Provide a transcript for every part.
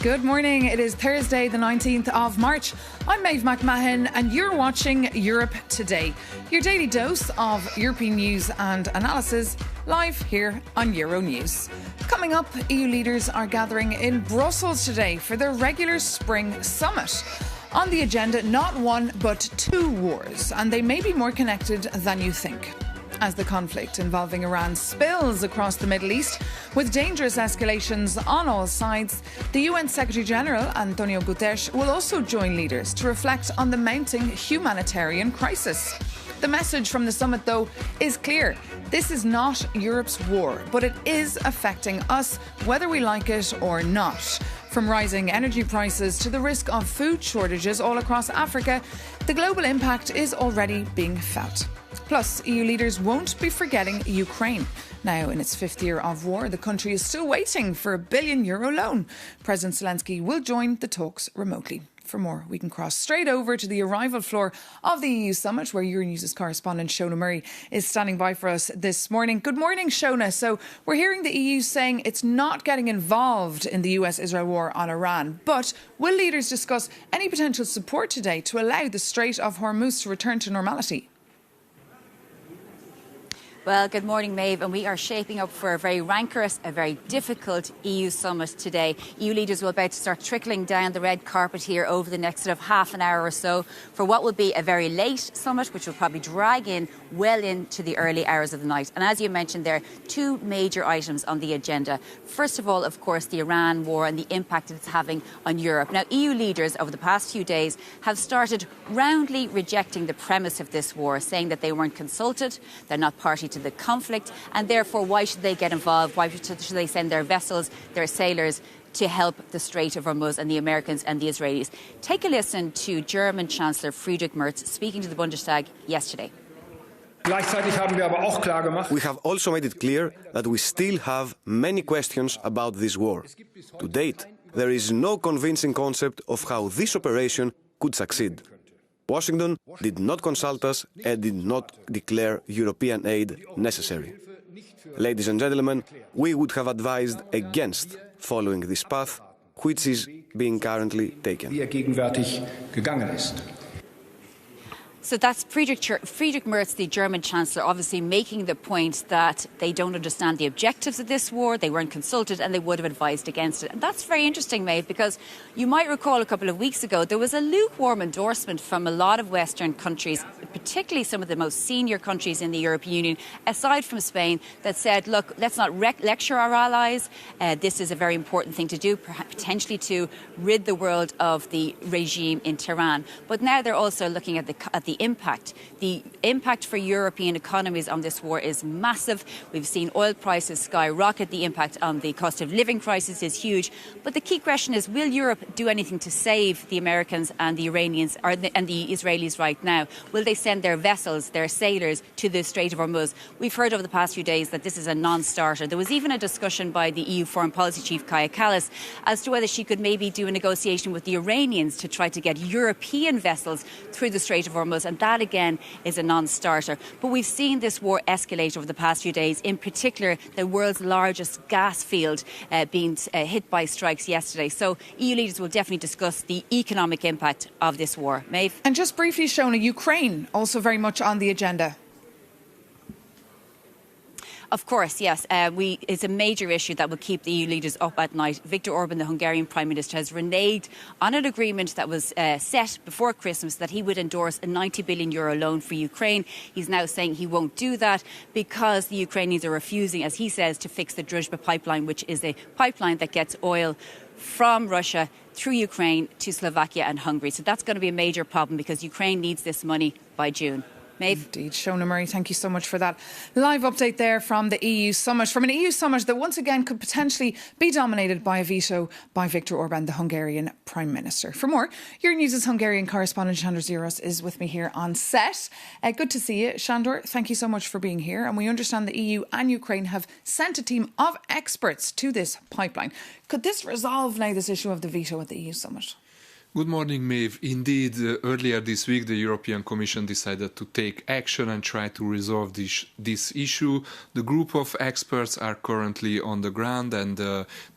Good morning. It is Thursday, the 19th of March. I'm Maeve McMahon and you're watching Europe Today, your daily dose of European news and analysis, live here on Euronews. Coming up, EU leaders are gathering in Brussels today for their regular spring summit. On the agenda, not one but two wars, and they may be more connected than you think. As the conflict involving Iran spills across the Middle East, with dangerous escalations on all sides, the UN Secretary-General Antonio Guterres will also join leaders to reflect on the mounting humanitarian crisis. The message from the summit, though, is clear. This is not Europe's war, but it is affecting us, whether we like it or not. From rising energy prices to the risk of food shortages all across Africa, the global impact is already being felt. Plus, EU leaders won't be forgetting Ukraine. Now, in its fifth year of war, the country is still waiting for a €1 billion loan. President Zelensky will join the talks remotely. For more, we can cross straight over to the arrival floor of the EU summit, where Euronews' correspondent Shona Murray is standing by for us this morning. Good morning, Shona. So we're hearing the EU saying it's not getting involved in the US-Israel war on Iran. But will leaders discuss any potential support today to allow the Strait of Hormuz to return to normality? Well, good morning, Maeve, and we are shaping up for a very rancorous, a very difficult EU summit today. EU leaders will about to start trickling down the red carpet here over the next sort of half an hour or so for what will be a very late summit, which will probably drag in well into the early hours of the night. And as you mentioned, there are two major items on the agenda. First of all, of course, the Iran war and the impact it's having on Europe. Now, EU leaders over the past few days have started roundly rejecting the premise of this war, saying that they weren't consulted, they're not party to the conflict, and therefore why should they get involved? Why should they send their vessels, their sailors, to help the Strait of Hormuz and the Americans and the Israelis? Take a listen to German Chancellor Friedrich Merz speaking to the Bundestag yesterday. We have also made it clear that we still have many questions about this war. To date, there is no convincing concept of how this operation could succeed. Washington did not consult us and did not declare European aid necessary. Ladies and gentlemen, we would have advised against following this path, which is being currently taken. So that's Friedrich Merz, the German Chancellor, obviously making the point that they don't understand the objectives of this war, they weren't consulted and they would have advised against it. And that's very interesting, Maeve, because you might recall a couple of weeks ago there was a lukewarm endorsement from a lot of Western countries, particularly some of the most senior countries in the European Union, aside from Spain, that said, look, let's not lecture our allies. This is a very important thing to do, potentially to rid the world of the regime in Tehran. But now they're also looking at the impact. The impact for European economies on this war is massive. We've seen oil prices skyrocket. The impact on the cost of living crisis is huge. But the key question is, will Europe do anything to save the Americans and the Iranians and the Israelis right now? Will they send their vessels, their sailors, to the Strait of Hormuz? We've heard over the past few days that this is a non-starter. There was even a discussion by the EU Foreign Policy Chief, Kaja Kallas, as to whether she could maybe do a negotiation with the Iranians to try to get European vessels through the Strait of Hormuz. And that, again, is a non-starter. But we've seen this war escalate over the past few days, in particular the world's largest gas field being hit by strikes yesterday. So EU leaders will definitely discuss the economic impact of this war. Maeve? And just briefly, Shona, Ukraine also very much on the agenda. Of course, yes. It's a major issue that will keep the EU leaders up at night. Viktor Orban, the Hungarian Prime Minister, has reneged on an agreement that was set before Christmas that he would endorse a €90 billion loan for Ukraine. He's now saying he won't do that because the Ukrainians are refusing, as he says, to fix the Druzhba pipeline, which is a pipeline that gets oil from Russia through Ukraine to Slovakia and Hungary. So that's going to be a major problem because Ukraine needs this money by June. Maeve. Indeed. Shona Murray, thank you so much for that live update there from the EU summit, from an EU summit that once again could potentially be dominated by a veto by Viktor Orban, the Hungarian Prime Minister. For more, Euronews' Hungarian correspondent Sandor Zsiros is with me here on set. Good to see you, Sandor. Thank you so much for being here. And we understand the EU and Ukraine have sent a team of experts to this pipeline. Could this resolve now this issue of the veto at the EU summit? Good morning, Maeve. Indeed, earlier this week, the European Commission decided to take action and try to resolve this issue. The group of experts are currently on the ground and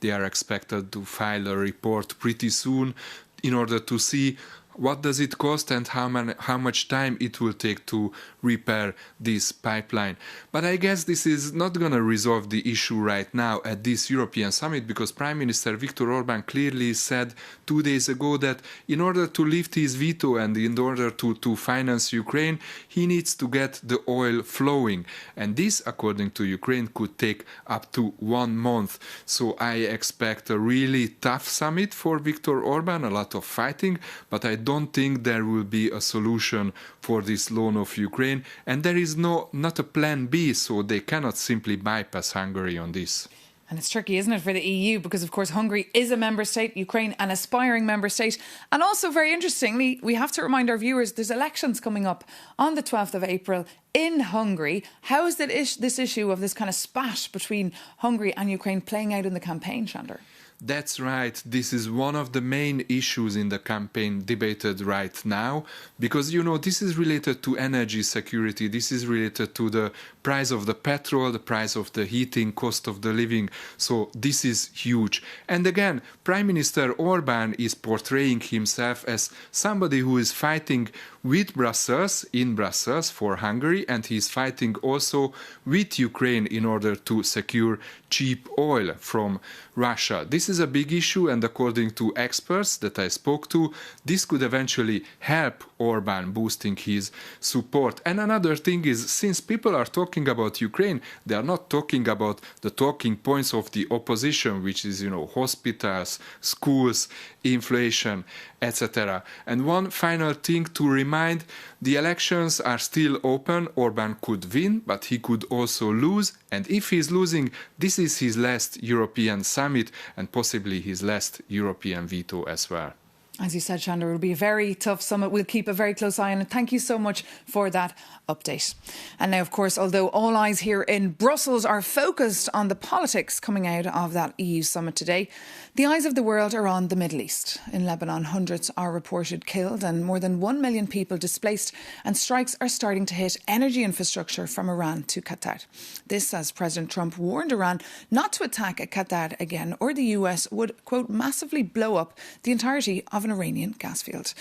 they are expected to file a report pretty soon in order to see what does it cost and how much time it will take to repair this pipeline. But I guess this is not going to resolve the issue right now at this European summit, because Prime Minister Viktor Orban clearly said 2 days ago that in order to lift his veto and in order to finance Ukraine, he needs to get the oil flowing. And this, according to Ukraine, could take up to 1 month. So I expect a really tough summit for Viktor Orban, a lot of fighting, but I don't think there will be a solution for this loan of Ukraine, and there is not a plan B, so they cannot simply bypass Hungary on this. And it's tricky, isn't it, for the EU? Because, of course, Hungary is a member state, Ukraine an aspiring member state. And also, very interestingly, we have to remind our viewers there's elections coming up on the 12th of April in Hungary. How is this issue of this kind of spat between Hungary and Ukraine playing out in the campaign, Sandor? That's right. This is one of the main issues in the campaign debated right now, because, this is related to energy security. This is related to the price of the petrol, the price of the heating, cost of the living. So this is huge. And again, Prime Minister Orban is portraying himself as somebody who is fighting with Brussels, in Brussels for Hungary, and he's fighting also with Ukraine in order to secure cheap oil from Russia. This is a big issue, and according to experts that I spoke to, this could eventually help Orban boosting his support. And another thing is, since people are talking about Ukraine, they are not talking about the talking points of the opposition, which is, hospitals, schools, inflation, etc. And one final thing to remind, the elections are still open. Orban could win, but he could also lose. And if he's losing, this is his last European summit and possibly his last European veto as well. As you said, Sandor, it will be a very tough summit. We'll keep a very close eye on it. Thank you so much for that update. And now, of course, although all eyes here in Brussels are focused on the politics coming out of that EU summit today, the eyes of the world are on the Middle East. In Lebanon, hundreds are reported killed and more than 1 million people displaced, and strikes are starting to hit energy infrastructure from Iran to Qatar. This as President Trump warned Iran not to attack Qatar again, or the US would, quote, massively blow up the entirety of an Iranian gas field.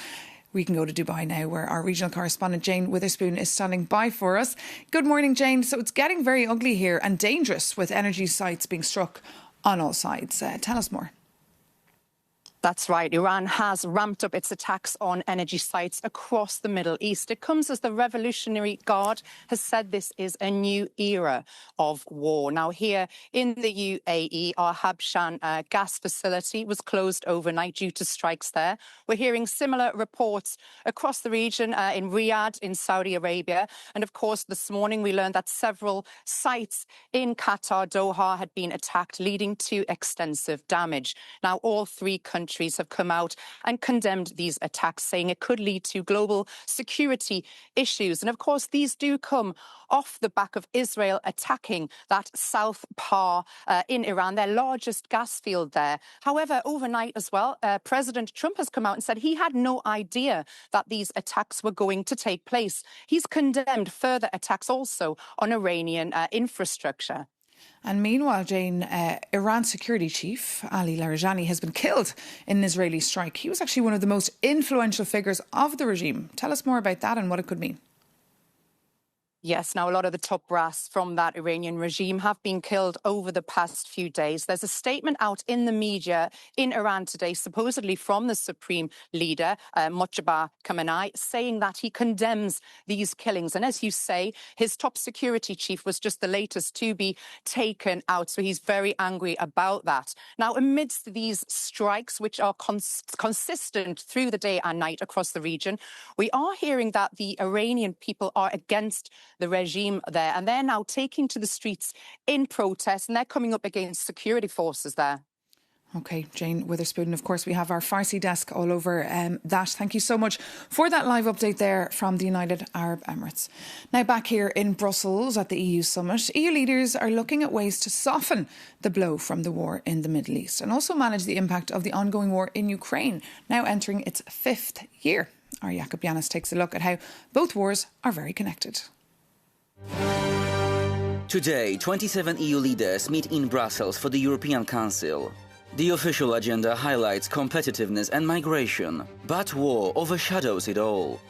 We can go to Dubai now, where our regional correspondent Jane Witherspoon is standing by for us. Good morning, Jane. So it's getting very ugly here and dangerous, with energy sites being struck on all sides. Tell us more. That's right. Iran has ramped up its attacks on energy sites across the Middle East. It comes as the Revolutionary Guard has said this is a new era of war. Now, here in the UAE, our Habshan gas facility was closed overnight due to strikes there. We're hearing similar reports across the region in Riyadh, in Saudi Arabia. And of course, this morning we learned that several sites in Qatar, Doha, had been attacked, leading to extensive damage. Now, all three countries have come out and condemned these attacks, saying it could lead to global security issues. And of course, these do come off the back of Israel attacking that South Par in Iran, their largest gas field there. However, overnight as well, President Trump has come out and said he had no idea that these attacks were going to take place. He's condemned further attacks also on Iranian infrastructure. And meanwhile, Jane, Iran's security chief, Ali Larijani, has been killed in an Israeli strike. He was actually one of the most influential figures of the regime. Tell us more about that and what it could mean. Yes, now a lot of the top brass from that Iranian regime have been killed over the past few days. There's a statement out in the media in Iran today, supposedly from the supreme leader, Mojtaba Khamenei, saying that he condemns these killings. And as you say, his top security chief was just the latest to be taken out. So he's very angry about that. Now, amidst these strikes, which are consistent through the day and night across the region, we are hearing that the Iranian people are against the regime there, and they're now taking to the streets in protest, and they're coming up against security forces there. OK, Jane Witherspoon, of course, we have our Farsi desk all over that. Thank you so much for that live update there from the United Arab Emirates. Now back here in Brussels at the EU summit, EU leaders are looking at ways to soften the blow from the war in the Middle East and also manage the impact of the ongoing war in Ukraine, now entering its 5th year. Our Jakob Yanis takes a look at how both wars are very connected. Today, 27 EU leaders meet in Brussels for the European Council. The official agenda highlights competitiveness and migration, but war overshadows it all.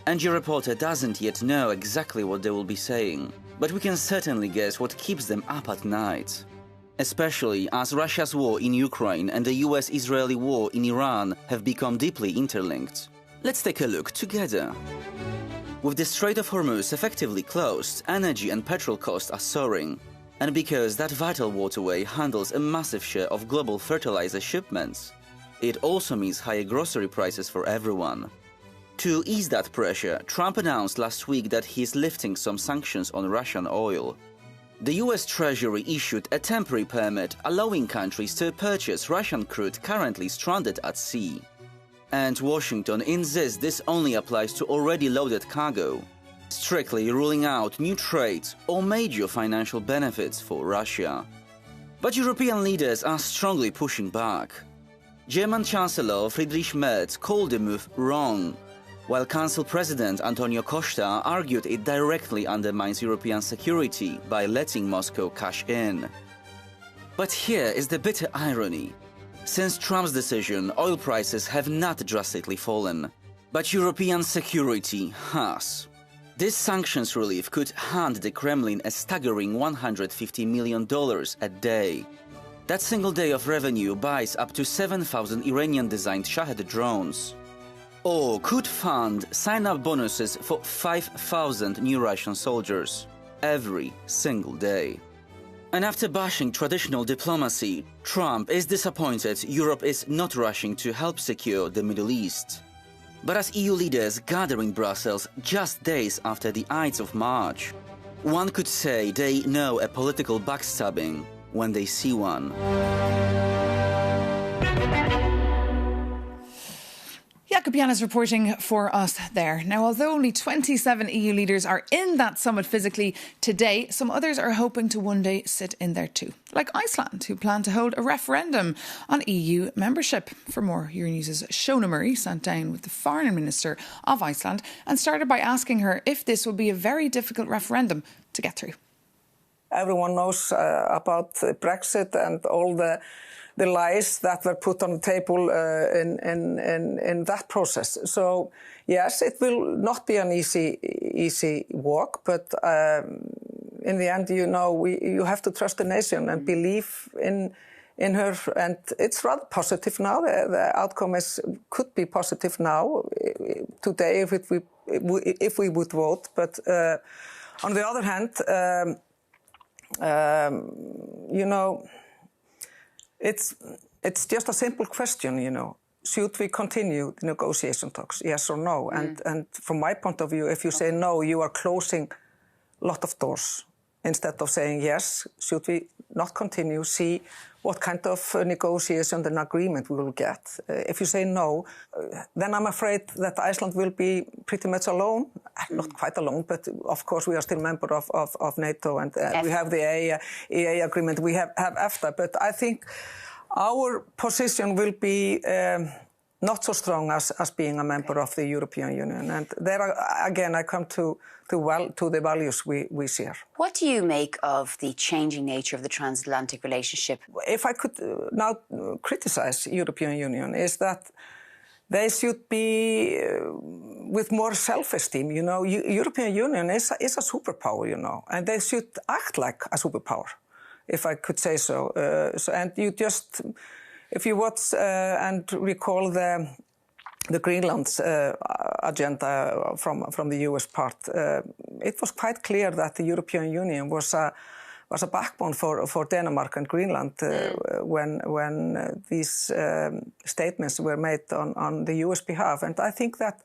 And your reporter doesn't yet know exactly what they will be saying, but we can certainly guess what keeps them up at night. Especially as Russia's war in Ukraine and the US-Israeli war in Iran have become deeply interlinked. Let's take a look together. With the Strait of Hormuz effectively closed, energy and petrol costs are soaring. And because that vital waterway handles a massive share of global fertilizer shipments, it also means higher grocery prices for everyone. To ease that pressure, Trump announced last week that he is lifting some sanctions on Russian oil. The US Treasury issued a temporary permit allowing countries to purchase Russian crude currently stranded at sea. And Washington insists this only applies to already loaded cargo, strictly ruling out new trades or major financial benefits for Russia. But European leaders are strongly pushing back. German Chancellor Friedrich Merz called the move wrong, while Council President Antonio Costa argued it directly undermines European security by letting Moscow cash in. But here is the bitter irony. Since Trump's decision, oil prices have not drastically fallen, but European security has. This sanctions relief could hand the Kremlin a staggering $150 million a day. That single day of revenue buys up to 7,000 Iranian-designed Shahed drones. Or could fund sign-up bonuses for 5,000 new Russian soldiers every single day. And after bashing traditional diplomacy, Trump is disappointed Europe is not rushing to help secure the Middle East. But as EU leaders gather in Brussels just days after the Ides of March, one could say they know a political backstabbing when they see one. Jakob Yanis reporting for us there. Now, although only 27 EU leaders are in that summit physically today, some others are hoping to one day sit in there too. Like Iceland, who plan to hold a referendum on EU membership. For more, Euronews' Shona Murray sat down with the Foreign Minister of Iceland and started by asking her if this would be a very difficult referendum to get through. Everyone knows about Brexit and all the lies that were put on the table in that process. So, yes, it will not be an easy walk, but in the end, you have to trust the nation and believe in her, and it's rather positive now. The outcome could be positive now, today, if we would vote. But on the other hand, it's just a simple question, Should we continue the negotiation talks, yes or no? And from my point of view, if you say no, you are closing a lot of doors. Instead of saying yes, should we not continue, see what kind of negotiation and agreement we will get. If you say no, then I'm afraid that Iceland will be pretty much alone. Not quite alone, but of course we are still member of NATO, and we have the EEA agreement, we have EFTA. But I think our position will be not so strong as being a member of the European Union. And there, again, I come to the values we share. What do you make of the changing nature of the transatlantic relationship? If I could now criticize European Union, is that they should be with more self-esteem. You know, European Union is a superpower, you know, and they should act like a superpower, if I could say so. And you just, if you watch and recall the Greenland's agenda from the US part, it was quite clear that the European Union was a backbone for Denmark and Greenland when these statements were made on the US behalf. And I think that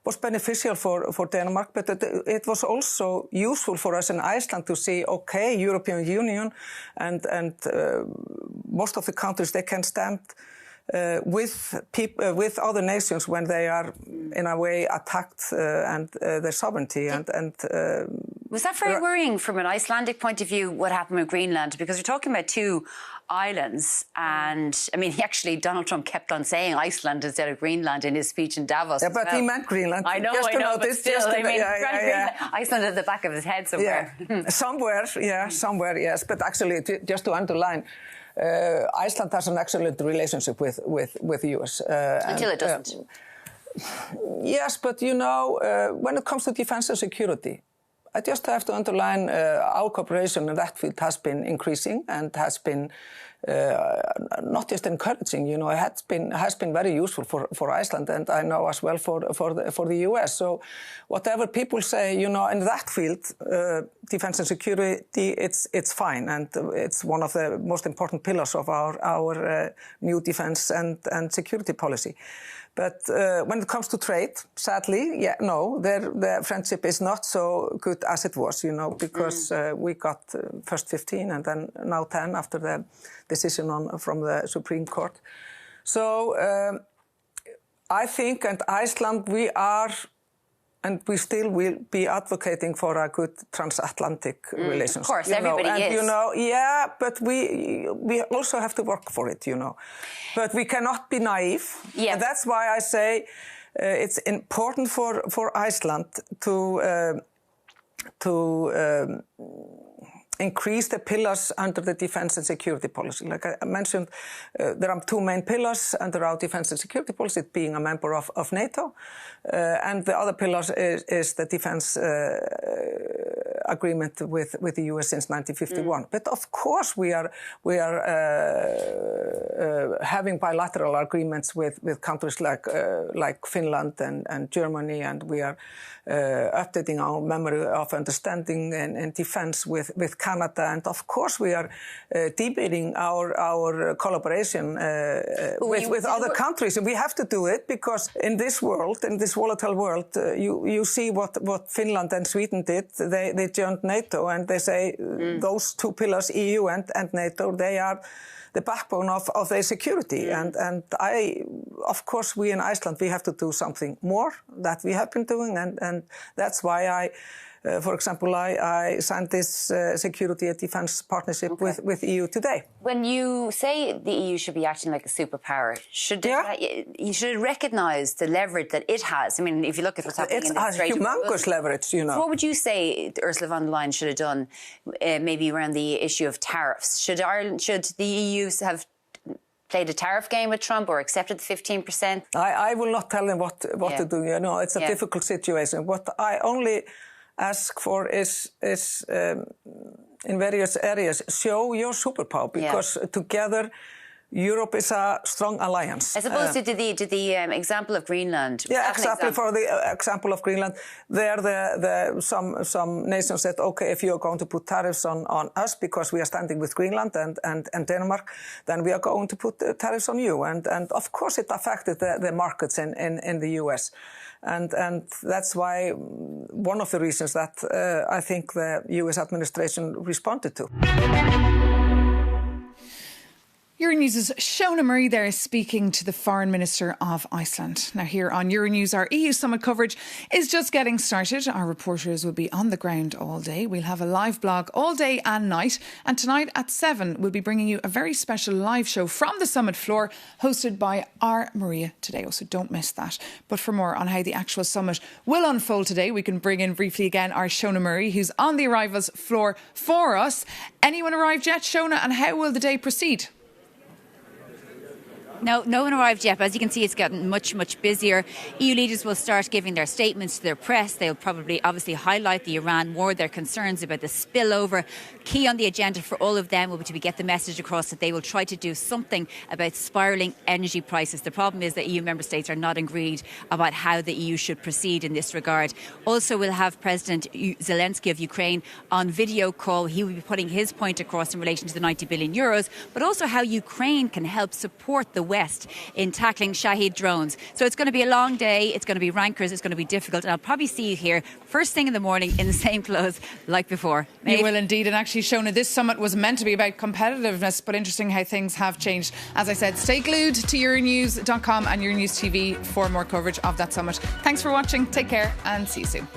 was beneficial for Denmark, but it was also useful for us in Iceland to see, okay, European Union and most of the countries, they can stand with other nations when they are in a way attacked and their sovereignty. Was that very worrying from an Icelandic point of view, what happened with Greenland? Because we're talking about two islands, and I mean, actually, Donald Trump kept on saying Iceland instead of Greenland in his speech in Davos. Yeah, but he meant Greenland. I know, but still, I mean, Iceland at the back of his head somewhere. Yeah. somewhere, yes. But actually, just to underline, Iceland has an excellent relationship with the US. Until it doesn't. Yes, but you know, when it comes to defense and security, I just have to underline our cooperation in that field has been increasing and has been not just encouraging, you know, it has been very useful for Iceland, and I know as well for the US. So whatever people say, you know, in that field, defense and security, it's fine, and it's one of the most important pillars of our new defense and security policy. But when it comes to trade, sadly, their friendship is not so good as it was, you know, because we got first 15 and then now 10 after the decision from the Supreme Court. So I think, and Iceland, we are, and we still will be advocating for a good transatlantic relationship. Of course, everybody is. You know, yeah, but we also have to work for it, you know. But we cannot be naive. Yeah. And that's why I say it's important for Iceland to increase the pillars under the defense and security policy. Like I mentioned, there are two main pillars under our defense and security policy, being a member of NATO, and the other pillar is the defense agreement with the US since 1951. But of course we are having bilateral agreements with countries like Finland and Germany, and we are updating our memory of understanding and defense with Canada, and of course we are deepening our collaboration with other countries, and we have to do it because in this world, in this volatile world, you see what Finland and Sweden did. They joined NATO, and they say those two pillars, EU and NATO, they are the backbone of their security. And of course, we in Iceland, we have to do something more that we have been doing, and that's why for example, I signed this security and defense partnership with EU today. When you say the EU should be acting like a superpower, should it recognise the leverage that it has? I mean, if you look at what's happening in the Strait of Hormuz, humongous leverage, you know. So what would you say Ursula von der Leyen should have done, maybe around the issue of tariffs? Should the EU have played a tariff game with Trump or accepted the 15%? I will not tell them what to do. You know, it's a difficult situation. What I only ask for is in various areas, show your superpower, because together Europe is a strong alliance. As opposed to the example of Greenland. Yeah, exactly. For the example of Greenland, there some nations said, okay, if you are going to put tariffs on us because we are standing with Greenland and Denmark, then we are going to put tariffs on you. And of course it affected the markets in the US. And that's why one of the reasons that I think the US administration responded to. Euronews' Shona Murray there speaking to the Foreign Minister of Iceland. Now here on Euronews, our EU summit coverage is just getting started. Our reporters will be on the ground all day. We'll have a live blog all day and night. And tonight at 7, we'll be bringing you a very special live show from the summit floor hosted by our Maria today. So don't miss that. But for more on how the actual summit will unfold today, we can bring in briefly again our Shona Murray, who's on the arrivals floor for us. Anyone arrived yet, Shona? And how will the day proceed? No one arrived yet, but as you can see, it's gotten much, much busier. EU leaders will start giving their statements to their press. They'll probably obviously highlight the Iran war, their concerns about the spillover. Key on the agenda for all of them will be to get the message across that they will try to do something about spiralling energy prices. The problem is that EU member states are not agreed about how the EU should proceed in this regard. Also, we'll have President Zelensky of Ukraine on video call. He will be putting his point across in relation to the 90 billion euros, but also how Ukraine can help support the West in tackling Shahed drones. So it's going to be a long day, it's going to be rankers, it's going to be difficult, and I'll probably see you here first thing in the morning in the same clothes like before. You will indeed, and actually, Shona, this summit was meant to be about competitiveness, but interesting how things have changed. As I said, stay glued to Euronews.com and Euronews TV for more coverage of that summit. Thanks for watching, take care and see you soon.